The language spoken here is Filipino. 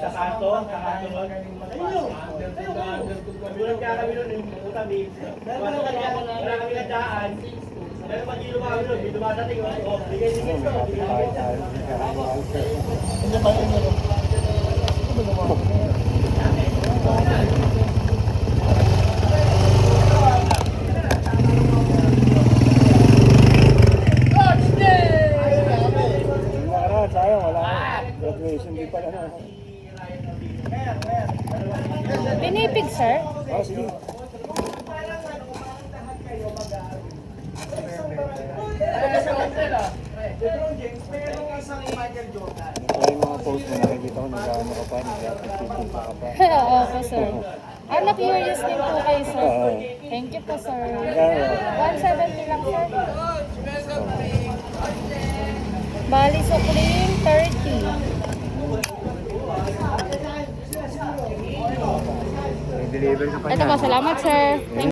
sa kanto, ayun. Nagulat kaya kami nun, yung kami. Wala kami nagdaan. Pero pag ilo kami nun, may dumadating. Bigay-bigay ko. Sayang, wala. Graduation di pala na. Pinipig, sir? Ah, sige. Kaya yung mga post na nakikita ko, nag-ano ka pa, nag-picture ka pa. Oo po, sir. Na-curious din po kayo, sir. Thank you po, sir. 170 lang, sir. Bali, Supreme, 30. Deliver ka pa Ito po, salamat, sir. Thank